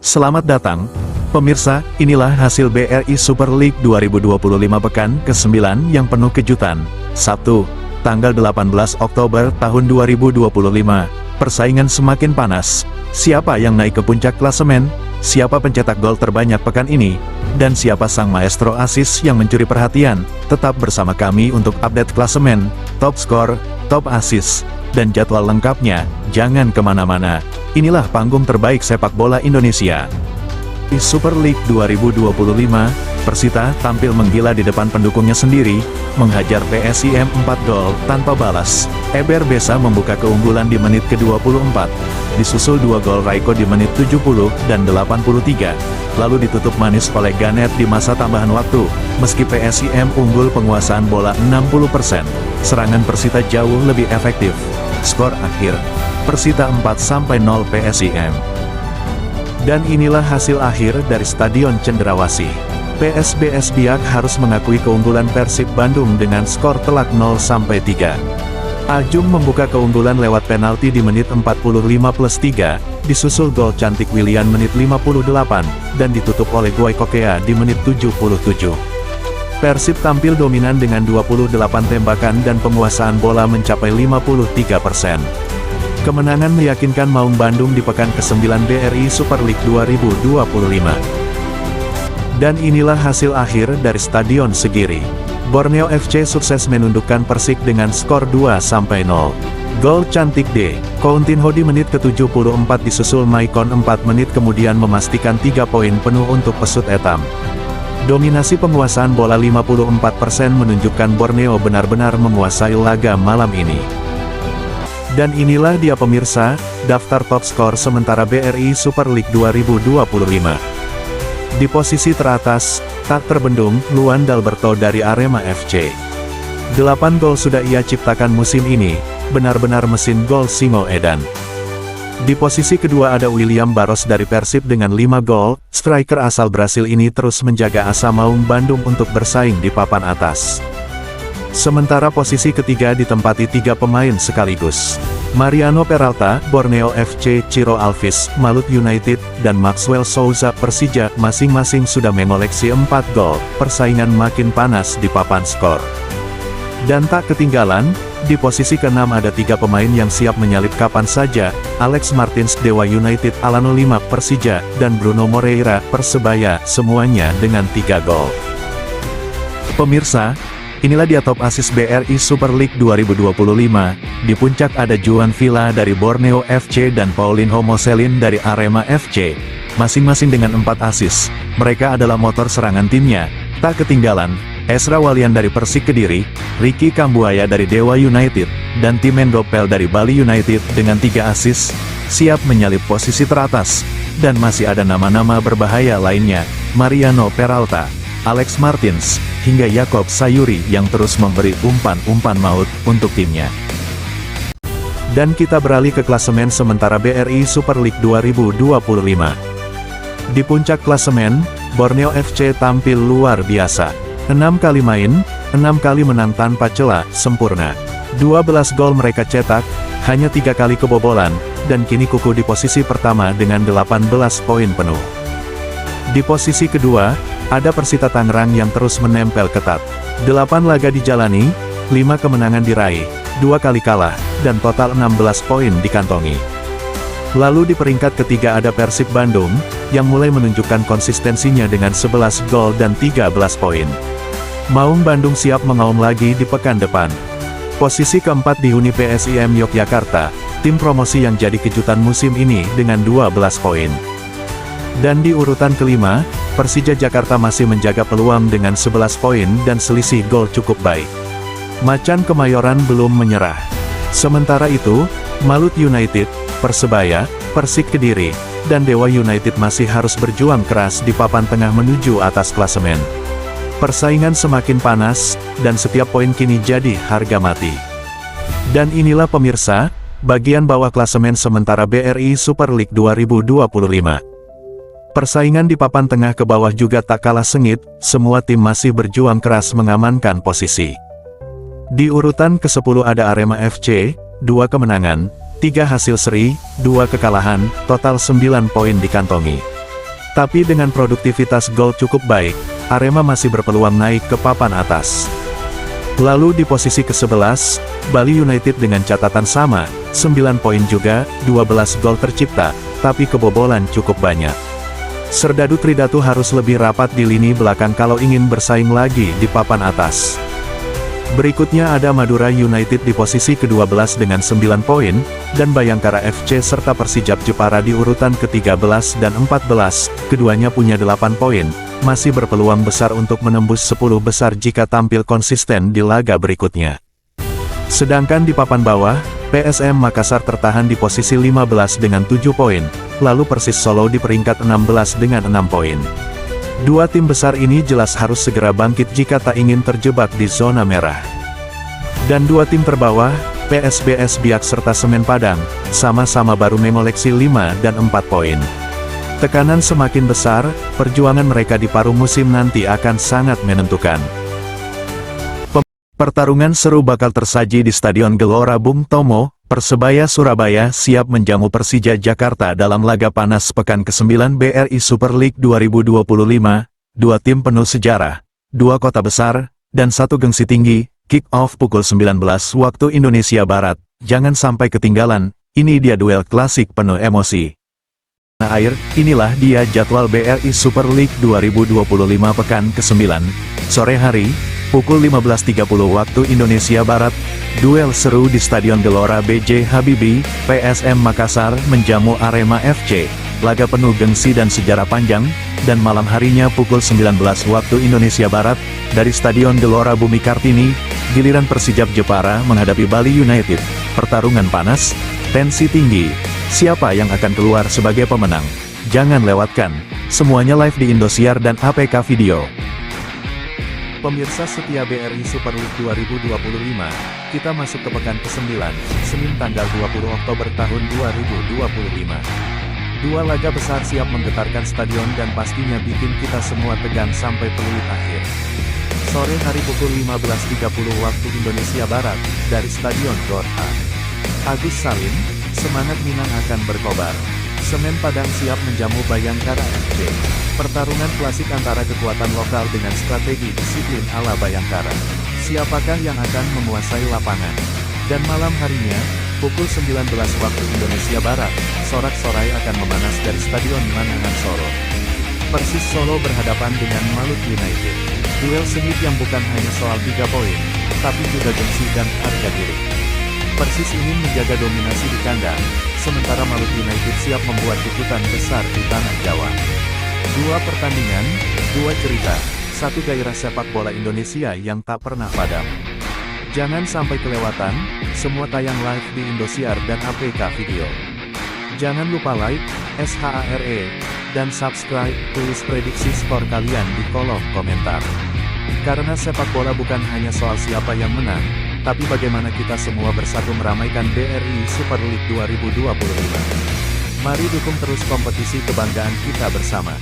Selamat datang, pemirsa, inilah hasil BRI Super League 2025 pekan ke-9 yang penuh kejutan. Sabtu, tanggal 18 Oktober tahun 2025, persaingan semakin panas. Siapa yang naik ke puncak klasemen? Siapa pencetak gol terbanyak pekan ini? Dan siapa sang maestro asis yang mencuri perhatian? Tetap bersama kami untuk update klasemen, top skor, top asis, dan jadwal lengkapnya. Jangan kemana-mana. Inilah panggung terbaik sepak bola Indonesia. Di Super League 2025, Persita tampil menggila di depan pendukungnya sendiri, menghajar PSIM 4 gol tanpa balas. Eber Besa membuka keunggulan di menit ke-24, disusul 2 gol Raiko di menit 70 dan 83, lalu ditutup manis oleh Ganet di masa tambahan waktu. Meski PSIM unggul penguasaan bola 60%, serangan Persita jauh lebih efektif. Skor akhir, Persita 4-0 PSIM. Dan inilah hasil akhir dari Stadion Cenderawasih. PSBS Biak harus mengakui keunggulan Persib Bandung dengan skor telak 0-3. Ajung membuka keunggulan lewat penalti di menit 45+3, disusul gol cantik Willian menit 58, dan ditutup oleh Guy Kokea di menit 77. Persib tampil dominan dengan 28 tembakan dan penguasaan bola mencapai 53%. Kemenangan meyakinkan Maung Bandung di pekan ke-9 BRI Super League 2025. Dan inilah hasil akhir dari Stadion Segiri. Borneo FC sukses menundukkan Persik dengan skor 2-0. Gol cantik D. Coutinho di menit ke-74 disusul Maicon 4 menit kemudian memastikan 3 poin penuh untuk pesut etam. Dominasi penguasaan bola 54% menunjukkan Borneo benar-benar menguasai laga malam ini. Dan inilah dia pemirsa, daftar top skor sementara BRI Super League 2025. Di posisi teratas, tak terbendung, Luan Dalberto dari Arema FC. 8 gol sudah ia ciptakan musim ini, benar-benar mesin gol Singo Edan. Di posisi kedua ada William Barros dari Persib dengan 5 gol, striker asal Brasil ini terus menjaga asa Maung Bandung untuk bersaing di papan atas. Sementara posisi ketiga ditempati 3 pemain sekaligus. Mariano Peralta, Borneo FC, Ciro Alves, Malut United, dan Maxwell Souza Persija, masing-masing sudah mengoleksi 4 gol, persaingan makin panas di papan skor. Dan tak ketinggalan, di posisi ke-6 ada 3 pemain yang siap menyalip kapan saja, Alex Martins Dewa United, Alano 5 Persija, dan Bruno Moreira Persebaya, semuanya dengan 3 gol. Pemirsa, inilah dia top asis BRI Super League 2025, di puncak ada Juan Villa dari Borneo FC dan Paulinho Moselin dari Arema FC, masing-masing dengan 4 asis. Mereka adalah motor serangan timnya. Tak ketinggalan, Ezra Walian dari Persik Kediri, Ricky Kambuaya dari Dewa United, dan Timen Dopel dari Bali United dengan 3 asis, siap menyalip posisi teratas. Dan masih ada nama-nama berbahaya lainnya, Mariano Peralta, Alex Martins, hingga Yakob Sayuri yang terus memberi umpan-umpan maut untuk timnya. Dan kita beralih ke klasemen sementara BRI Super League 2025. Di puncak klasemen, Borneo FC tampil luar biasa. 6 kali main, 6 kali menang tanpa celah, sempurna. 12 gol mereka cetak, hanya 3 kali kebobolan, dan kini kukuh di posisi pertama dengan 18 poin penuh. Di posisi kedua, ada Persita Tangerang yang terus menempel ketat. 8 laga dijalani, 5 kemenangan diraih, 2 kali kalah, dan total 16 poin dikantongi. Lalu di peringkat ketiga ada Persib Bandung, yang mulai menunjukkan konsistensinya dengan 11 gol dan 13 poin. Maung Bandung siap mengaum lagi di pekan depan. Posisi keempat dihuni PSIM Yogyakarta, tim promosi yang jadi kejutan musim ini dengan 12 poin. Dan di urutan kelima, Persija Jakarta masih menjaga peluang dengan 11 poin dan selisih gol cukup baik. Macan Kemayoran belum menyerah. Sementara itu, Malut United, Persebaya, Persik Kediri, dan Dewa United masih harus berjuang keras di papan tengah menuju atas klasemen. Persaingan semakin panas, dan setiap poin kini jadi harga mati. Dan inilah pemirsa, bagian bawah klasemen sementara BRI Super League 2025. Persaingan di papan tengah ke bawah juga tak kalah sengit, semua tim masih berjuang keras mengamankan posisi. Di urutan ke-10 ada Arema FC, 2 kemenangan, 3 hasil seri, 2 kekalahan, total 9 poin dikantongi. Tapi dengan produktivitas gol cukup baik, Arema masih berpeluang naik ke papan atas. Lalu di posisi ke-11, Bali United dengan catatan sama, 9 poin juga, 12 gol tercipta, tapi kebobolan cukup banyak. Serdadu Tridatu harus lebih rapat di lini belakang kalau ingin bersaing lagi di papan atas. Berikutnya ada Madura United di posisi ke-12 dengan 9 poin, dan Bayangkara FC serta Persijap Jepara di urutan ke-13 dan 14, keduanya punya 8 poin, masih berpeluang besar untuk menembus 10 besar jika tampil konsisten di laga berikutnya. Sedangkan di papan bawah, PSM Makassar tertahan di posisi 15 dengan 7 poin, lalu Persis Solo di peringkat 16 dengan 6 poin. Dua tim besar ini jelas harus segera bangkit jika tak ingin terjebak di zona merah. Dan dua tim terbawah, PSBS Biak serta Semen Padang, sama-sama baru mengoleksi 5 dan 4 poin. Tekanan semakin besar, perjuangan mereka di paruh musim nanti akan sangat menentukan. Pertarungan seru bakal tersaji di Stadion Gelora Bung Tomo. Persebaya Surabaya siap menjamu Persija Jakarta dalam laga panas pekan ke-9 BRI Super League 2025, dua tim penuh sejarah, dua kota besar, dan satu gengsi tinggi, kick-off pukul 19 waktu Indonesia Barat, jangan sampai ketinggalan, ini dia duel klasik penuh emosi. Nah air, inilah dia jadwal BRI Super League 2025 pekan ke-9, sore hari, pukul 15.30 waktu Indonesia Barat, duel seru di Stadion Gelora B.J. Habibie, PSM Makassar menjamu Arema FC, laga penuh gengsi dan sejarah panjang, dan malam harinya pukul 19 waktu Indonesia Barat, dari Stadion Gelora Bumi Kartini, giliran Persijap Jepara menghadapi Bali United, pertarungan panas, tensi tinggi, siapa yang akan keluar sebagai pemenang? Jangan lewatkan, semuanya live di Indosiar dan APK Video. Pemirsa setia BRI Super League 2025, kita masuk ke pekan ke-9, Senin tanggal 20 Oktober tahun 2025. Dua laga besar siap menggetarkan stadion dan pastinya bikin kita semua tegang sampai peluit akhir. Sore hari pukul 15.30 waktu Indonesia Barat, dari Stadion Gor A. Agus Salim, semangat Minang akan berkobar. Semen Padang siap menjamu Bayangkara FC. Pertarungan klasik antara kekuatan lokal dengan strategi disiplin ala Bayangkara. Siapakah yang akan menguasai lapangan? Dan malam harinya, pukul 19 waktu Indonesia Barat, sorak-sorai akan memanas dari Stadion Manahan Solo. Persis Solo berhadapan dengan Maluku United. Duel sengit yang bukan hanya soal 3 poin, tapi juga gengsi dan harga diri. Persis ingin menjaga dominasi di kandang, sementara Maluku United siap membuat kejutan besar di tanah Jawa. Dua pertandingan, dua cerita, satu gairah sepak bola Indonesia yang tak pernah padam. Jangan sampai kelewatan, semua tayang live di Indosiar dan APK Video. Jangan lupa like, SHARE, dan subscribe, tulis prediksi skor kalian di kolom komentar. Karena sepak bola bukan hanya soal siapa yang menang, tapi bagaimana kita semua bersatu meramaikan BRI Super League 2025. Mari dukung terus kompetisi kebanggaan kita bersama.